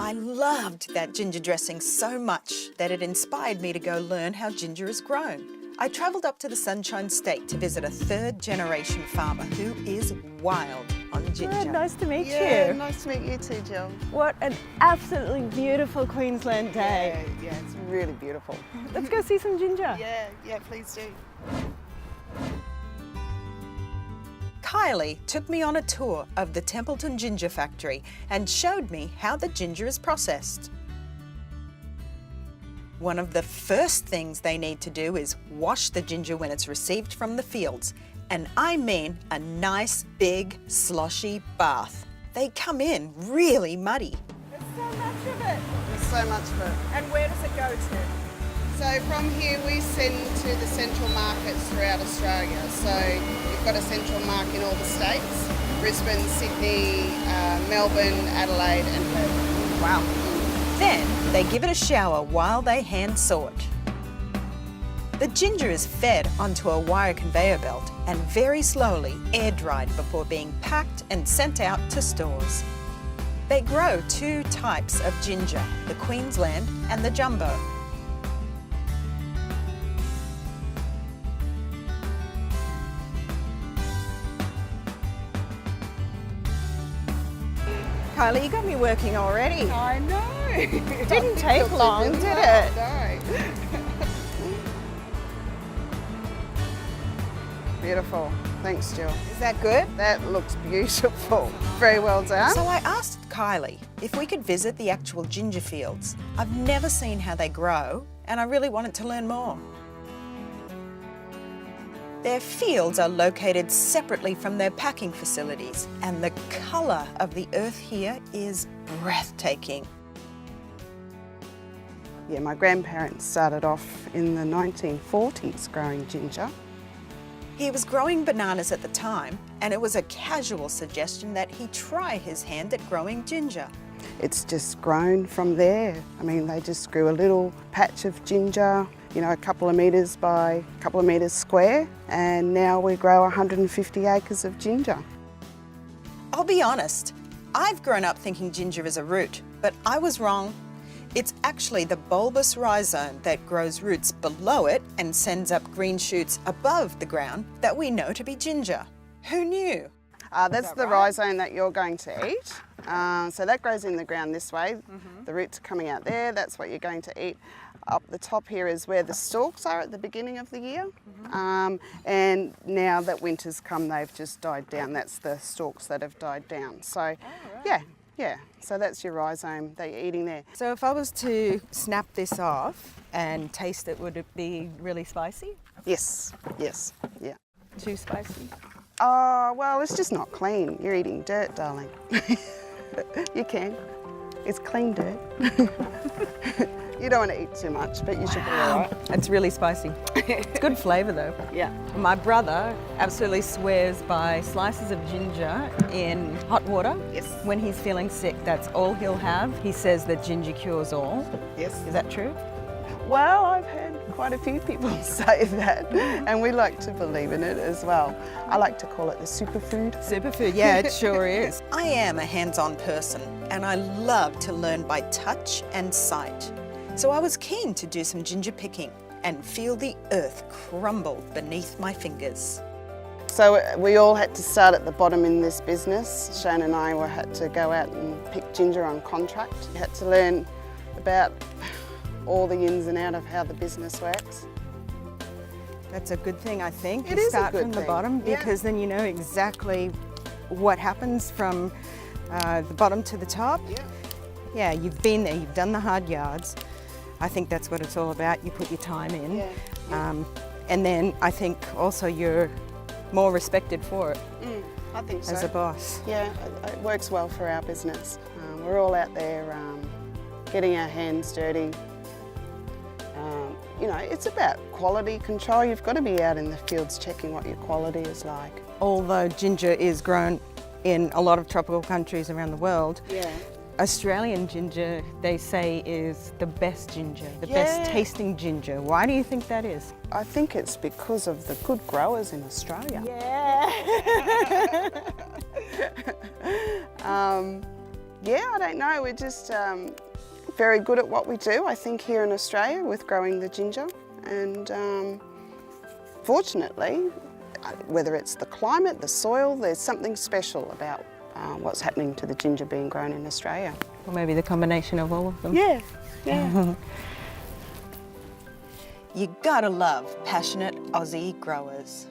I loved that ginger dressing so much that it inspired me to go learn how ginger is grown. I travelled up to the Sunshine State to visit a third-generation farmer who is wild on ginger. Good, nice to meet Yeah, you. nice to meet you too, Jill. What an absolutely beautiful Queensland day. Yeah, it's really beautiful. Let's go see some ginger. Yeah, please do. Kylie took me on a tour of the Templeton Ginger factory and showed me how the ginger is processed. One of the first things they need to do is wash the ginger when it's received from the fields. And I mean a nice, big, sloshy bath. They come in really muddy. There's so much of it. There's so much of it. And where does it go to? So from here we send to the central markets throughout Australia. So we've got a central market in all the states: Brisbane, Sydney, Melbourne, Adelaide and Perth. Wow. Then they give it a shower while they hand sort. The ginger is fed onto a wire conveyor belt and very slowly air dried before being packed and sent out to stores. They grow two types of ginger, the Queensland and the jumbo. Kylie, you got me working already. I know. Didn't take long, did it? No. Beautiful. Thanks, Jill. Is that good? That looks beautiful. Very well done. So I asked Kylie if we could visit the actual ginger fields. I've never seen how they grow and I really wanted to learn more. Their fields are located separately from their packing facilities, and the colour of the earth here is breathtaking. Yeah, my grandparents started off in the 1940s growing ginger. He was growing bananas at the time, and it was a casual suggestion that he try his hand at growing ginger. It's just grown from there. I mean, they just grew a little patch of ginger, you know, a couple of metres by a couple of metres square, and now we grow 150 acres of ginger. I'll be honest, I've grown up thinking ginger is a root, but I was wrong. It's actually the bulbous rhizome that grows roots below it and sends up green shoots above the ground that we know to be ginger. Who knew? That's the rhizome that you're going to eat. So that grows in the ground this way. The roots are coming out there, that's what you're going to eat. Up the top here is where the stalks are at the beginning of the year. And now that winter's come, they've just died down. That's the stalks that have died down. So yeah, so that's your rhizome that you're eating there. So if I was to snap this off and taste it, would it be really spicy? Yes, yeah. Too spicy? Oh, well, it's just not clean. You're eating dirt, darling. You can. It's clean dirt. You don't want to eat too much, but you should be all right. It's really spicy. It's good flavour though. Yeah. My brother absolutely swears by slices of ginger in hot water. Yes. When he's feeling sick, that's all he'll have. He says that ginger cures all. Yes. Is that true? Well, I've heard quite a few people say that, and we like to believe in it as well. I like to call it the superfood. Superfood, yeah, it sure is. I am a hands-on person and I love to learn by touch and sight. So I was keen to do some ginger picking and feel the earth crumble beneath my fingers. So we all had to start at the bottom in this business. Shane and I had to go out and pick ginger on contract. We had to learn about all the ins and outs of how the business works. That's a good thing, I think. It to is a start good from the thing, bottom, yeah. because then you know exactly what happens from the bottom to the top. Yeah. Yeah, you've been there, you've done the hard yards. I think that's what it's all about. You put your time in. Yeah. And then I think also you're more respected for it I think so. as a boss. Yeah, it works well for our business. We're all out there getting our hands dirty. You know, it's about quality control. You've got to be out in the fields checking what your quality is like. Although ginger is grown in a lot of tropical countries around the world, Yeah. Australian ginger, they say, is the best ginger, the best tasting ginger. Why do you think that is? I think it's because of the good growers in Australia. Yeah. Yeah, I don't know. We're just very good at what we do, I think, here in Australia with growing the ginger. And fortunately, whether it's the climate, the soil, there's something special about what's happening to the ginger being grown in Australia. Or maybe the combination of all of them. Yeah, yeah. You gotta love passionate Aussie growers.